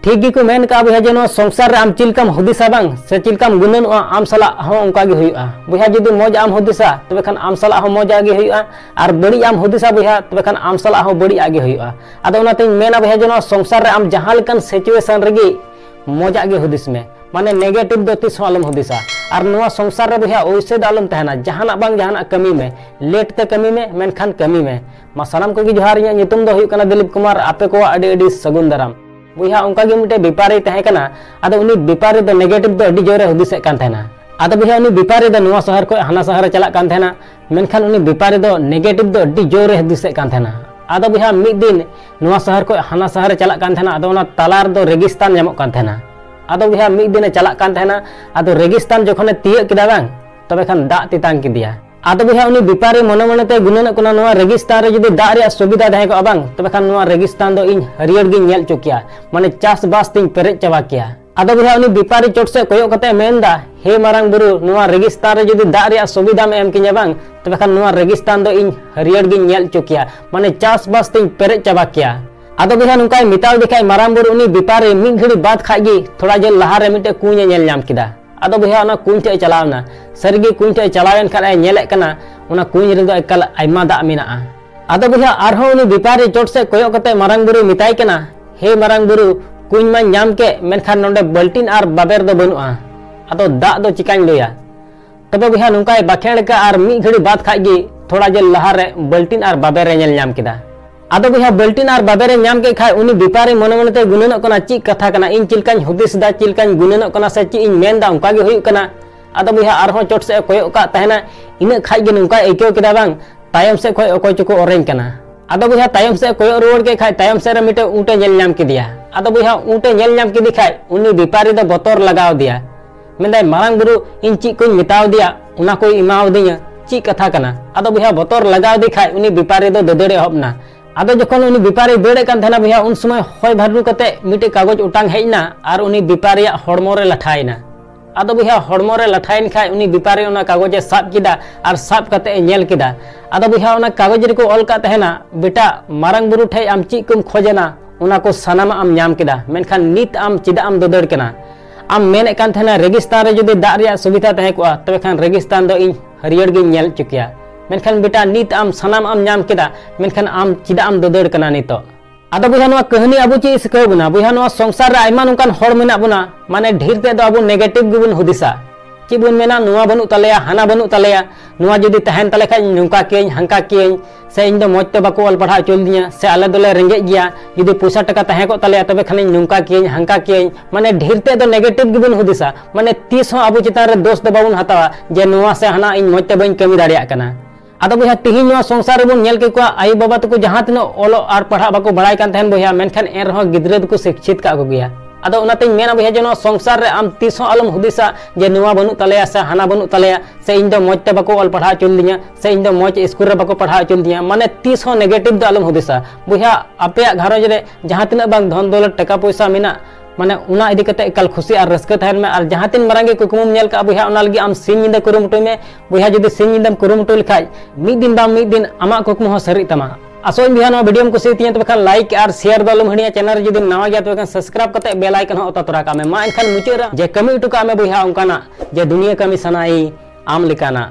ठीक गिको मेन का बुया जे संसार रे आम चिलकाम हुदिसा बांग से चिलकाम गुननोआ आम सला हो उनका गे हुआ बुया जुदी मौज आम हुदिसा तबे खान आम सला हो मौज आगे हुआ और बड़ी आम हुदिसा बुया तबे खान आम सला हो बड़ी आगे हुआ आदो उनाते मेना बुया जे संसार रे आम जहां लेकन सिचुएशन रेगी मौज आगे हुदिस में माने नेगेटिव दो तीस आलम हुदिसा और नवा संसार रे बुया ओइसे दालम तहना जहाना बांग जहाना कमी में लेट ते कमी में मेनखान कमी में मा सानाम को गी जोहार इया नितुम दो हुई कना दिलीप कुमार आपे को अडी अडी सगुन दाराम बुया उनका गे मिटे बेपारी तहे कना आदो उनी बेपारी दो नेगेटिव दो अडी जोरे हुदिसे कान तहना आदो बुया उनी बेपारी दो नवा शहर को हाना शहर चला कान तहना मेनखान उनी बेपारी दो नेगेटिव दो अडी जोरे हुदिसे कान तहना आदो बुया मिद दिन नवा शहर को हाना शहर चला कान तहना आदो उना तालार दो रेगिस्तान जामक कान तहना आदो बुया मिद दिन चला कान तहना आदो रेगिस्तान जखने तियक किदा बांग तबे खान दा तितांग किदिया आदो बुया उनी बेपारी मने मने ते गुनन कोना नवा रेगिस्तान रे जुदी दा रे सुविधा दहे को बांग तबे खान नवा रेगिस्तान दो इन हरियर गी नेल चुकिया माने चास बास तिन पेरेज चाबा किया आदो बुया उनी बेपारी चोट से कोयो कते मेनदा हे मारांग बुरु नवा रेगिस्तान रे जुदी दा रे सुविधा में एम किया बांग तबे खान नवा रेगिस्तान दो इन हरियर गी नेल चुकिया माने चास बास तिन पेरेज चाबा किया आदो बुया नुकाय मिताव दिखाय मारांग बुरु उनी बेपारी मिद घड़ी बाद खागी थोड़ा जे लहा रे मिटे कुñe नेल नाम किदा आदो बुया ना कुñ टे चलावना सरगी कुñ टे चलावेन खान ए नेले कना उना कुñ रे दो एकल आइमा दा मेना आदो बुया आरहो उनी बेपारी चोट से कोयो कते मारांग बुरु मिताय कना हे मारांग बुरु कुñ मा नाम के मेनखान नोंडे बल्टिन आर बाबेर दो बनुआ आदो दा दो चिकान लोया तबे बुया नुकाय बाखेड़ का आर मी घड़ी बाद खागी थोड़ा जे लहा रे बल्टिन आर बाबेर रे नेल नाम किदा आदो बुया बल्टिन आर बाबेरे नाम के खाय उनी बेपारी मने मने ते गुननो कना ची कथा कना इन चिलकान हुदिस दा चिलकान गुननो कना से ची इन मेन दा उनका गे हुई कना आदो बुया आरहो चोट से कोयो का तहना इने खाय गे नुका एकेव किदा बांग तायम से कोय ओकोय चुको ओरेन कना आदो बुया तायम से कोयो रोड के खाय तायम से रे मिटे ऊंटे नेल नाम के दिया आदो बुया ऊंटे नेल नाम के दिखाय उनी बेपारी दो बतौर लगाव दिया मेंदाय मारांग बुरु इन ची कोई मिताव दिया उना कोई इमाव दिया ची कथा कना आदो बुया बतौर लगाव दिखाय उनी बेपारी दो ददड़े हबना आदो जखन उनी बेपारी दड़े कान थाना बुया उन समय होय भारू कते मिटे कागज उटांग हेजना और उनी बेपारी हड़मो रे लठायना आदो बुया हड़मो रे लठायन खाय उनी बेपारी उना कागज साब किदा और साब कते नेल किदा आदो बुया उना कागज रे को ऑल का तहना बेटा मारांग बुरु ठे आम ची कुम खोजना उना को सनाम आम नाम किदा मेनखान नित आम चिदा आम ददड़ कना आम मेने कान थाना रेगिस्तान रे जुदी दा रे सुविधा तहे को तबे खान रेगिस्तान दो इन हरियर गे नेल चुकिया मेनखान बेटा नित आम सनाम आम नाम किदा मेनखान आम चिदा आम ददड़ कना नितो आदो बुया नवा कहानी अबु ची सिखाव बुना बुया नवा संसार रे आइमा नुकान होड़ मेना बुना माने ढेर ते दो अबु नेगेटिव गिबुन हुदिसा ची बुन मेना नुवा बनु तलेया हाना बनु तलेया नुवा जुदी तहन तले खाय नुका केኝ हंका केኝ से इन दो मौज ते बाको ऑल पढ़ा चल दिया से आले दोले रेंगे गया जुदी पैसा टका तहे को तलेया तबे खान नुका केኝ हंका केኝ माने ढेर ते दो नेगेटिव गिबुन हुदिसा माने 30 हो अबु चितान रे दोस्त दो बाबुन हतावा जे नुवा से हाना इन मौज ते बइन कमी दाड़िया कना आदो बुया तिहिन नवा संसार बन नेल के को आई बाबा तको जहां तिनो ओलो आर पढ़ा बाको बड़ाई कान तहन बुया मेनखान ए रहो गिद्रे को शिक्षित का को गया आदो उनाते मेना बुया जनो संसार रे आम 30 आलम हुदिसा जे नुवा बनु तलेया से हाना बनु तलेया से इन दो मौज ते बाको ऑल पढ़ा चल दिया से इन दो मौज स्कूल रे बाको पढ़ा चल दिया माने 30 नेगेटिव दो आलम हुदिसा बुया आपे घरज रे जहां तिनो बांग धन दौलत टका पैसा मेना माने उना इदी कते एकल खुशी और रस्क तहन में और जहां तिन मारांगे कुकुम नेल का बुया उना लगी आम सिन निंदा कुरुमुटो में बुया जुदी सिन निंदम कुरुमुटो लिखाय मिद दिन आमा कुकुम हो सरी तमा आसो बुया नो वीडियो में कुसी तिया तो लाइक और शेयर दलम हड़िया चैनल जुदी नवा गया तो सब्सक्राइब कते बेल आइकन हो अता तोरा का में मा एनखान मुचेरा जे कमी उटुका में बुया उनकाना जे दुनिया कमी सनाई आम लिकाना।